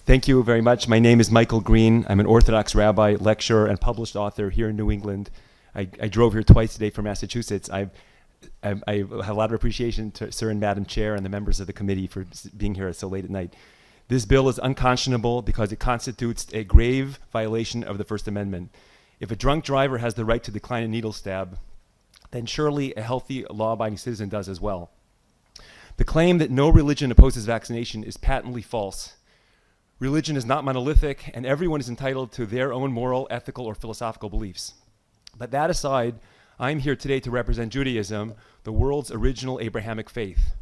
Thank you very much. My name is Michael Green. I'm an Orthodox rabbi, lecturer, and published author here in New England. I drove here twice today from Massachusetts. I have a lot of appreciation to Sir and Madam Chair and the members of the committee for being here so late at night. This bill is unconscionable because it constitutes a grave violation of the First Amendment. If a drunk driver has the right to decline a needle stab, then surely a healthy, law-abiding citizen does as well. The claim that no religion opposes vaccination is patently false. Religion is not monolithic, and everyone is entitled to their own moral, ethical, or philosophical beliefs. But that aside, I'm here today to represent Judaism, the world's original Abrahamic faith.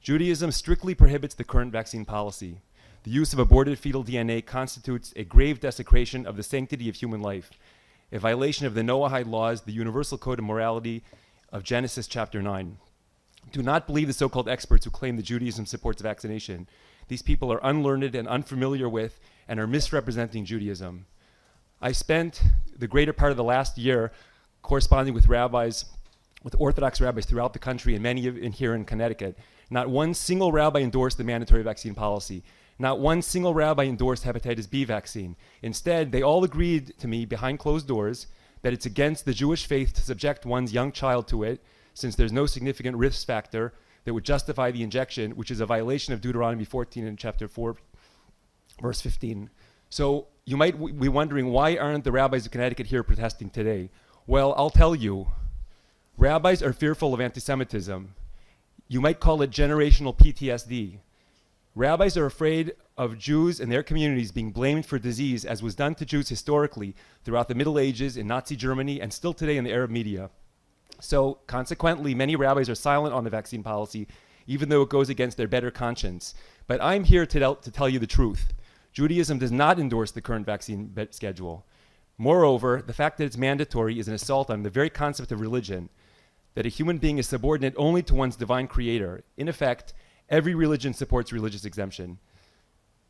Judaism strictly prohibits the current vaccine policy. The use of aborted fetal DNA constitutes a grave desecration of the sanctity of human life, a violation of the Noahide laws, the universal code of morality of Genesis chapter 9. Do not believe the so-called experts who claim that Judaism supports vaccination. These people are unlearned and unfamiliar with and are misrepresenting Judaism. I spent the greater part of the last year corresponding with rabbis, with Orthodox rabbis throughout the country and many here in Connecticut. Not one single rabbi endorsed the mandatory vaccine policy. Not one single rabbi endorsed hepatitis B vaccine. Instead, they all agreed to me behind closed doors that it's against the Jewish faith to subject one's young child to it, since there's no significant risk factor that would justify the injection, which is a violation of Deuteronomy 14 in chapter 4, verse 15. So you might be wondering, why aren't the rabbis of Connecticut here protesting today? Well, I'll tell you. Rabbis are fearful of anti-Semitism. You might call it generational PTSD. Rabbis are afraid of Jews and their communities being blamed for disease, as was done to Jews historically throughout the Middle Ages in Nazi Germany and still today in the Arab media. So consequently, many rabbis are silent on the vaccine policy, even though it goes against their better conscience. But I'm here to tell you the truth. Judaism does not endorse the current vaccine schedule. Moreover, the fact that it's mandatory is an assault on the very concept of religion, that a human being is subordinate only to one's divine creator. In effect, every religion supports religious exemption.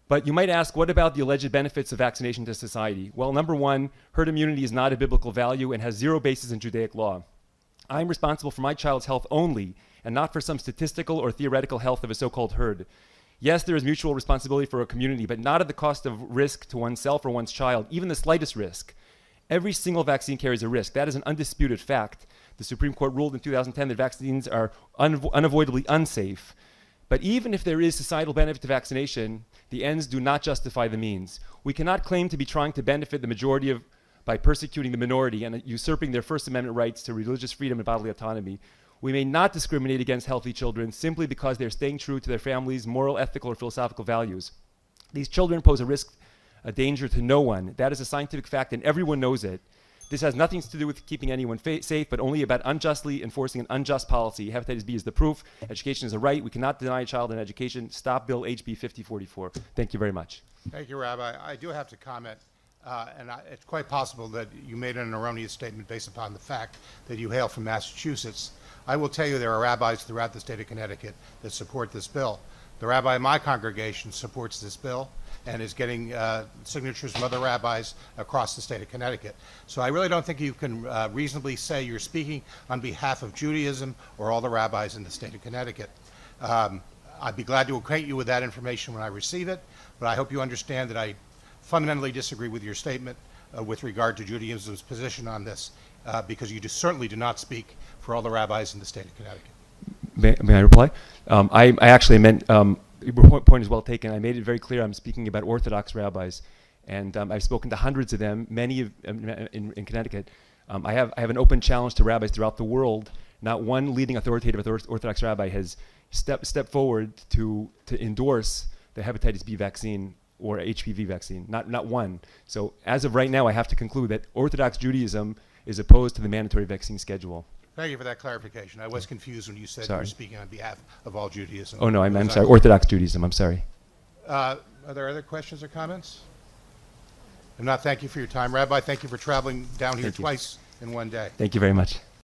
But you might ask, what about the alleged benefits of vaccination to society? Well, number one, herd immunity is not a biblical value and has zero basis in Judaic law. I'm responsible for my child's health only, and not for some statistical or theoretical health of a so-called herd. Yes, there is mutual responsibility for a community, but not at the cost of risk to oneself or one's child, even the slightest risk. Every single vaccine carries a risk. That is an undisputed fact. The Supreme Court ruled in 2010 that vaccines are unavoidably unsafe. But even if there is societal benefit to vaccination, the ends do not justify the means. We cannot claim to be trying to benefit the majority by persecuting the minority and usurping their First Amendment rights to religious freedom and bodily autonomy. We may not discriminate against healthy children simply because they're staying true to their family's moral, ethical, or philosophical values. These children pose a danger to no one. That is a scientific fact, and everyone knows it. This has nothing to do with keeping anyone safe, but only about unjustly enforcing an unjust policy. Hepatitis B is the proof. Education is a right. We cannot deny a child an education. Stop Bill Hb5044. Thank you very much. Thank you, Rabbi. I do have to comment. It's quite possible that you made an erroneous statement based upon the fact that you hail from Massachusetts. I will tell you there are rabbis throughout the state of Connecticut that support this bill. The rabbi in my congregation supports this bill and is getting signatures from other rabbis across the state of Connecticut. So I really don't think you can reasonably say you're speaking on behalf of Judaism or all the rabbis in the state of Connecticut. I'd be glad to acquaint you with that information when I receive it, but I hope you understand that I fundamentally disagree with your statement with regard to Judaism's position on this, because you certainly do not speak for all the rabbis in the state of Connecticut. May I reply? I actually meant, your point is well taken. I made it very clear I'm speaking about Orthodox rabbis, and I've spoken to hundreds of them, many in Connecticut. I have an open challenge to rabbis throughout the world. Not one leading authoritative Orthodox rabbi has stepped forward to endorse the hepatitis B vaccine or HPV vaccine, not one. So as of right now, I have to conclude that Orthodox Judaism is opposed to the mandatory vaccine schedule. Thank you for that clarification. I was confused when you said you were speaking on behalf of all Judaism. Oh no, I'm sorry, Orthodox Judaism, I'm sorry. Are there other questions or comments? If not, thank you for your time. Rabbi, thank you for traveling down here twice in one day. Thank you very much.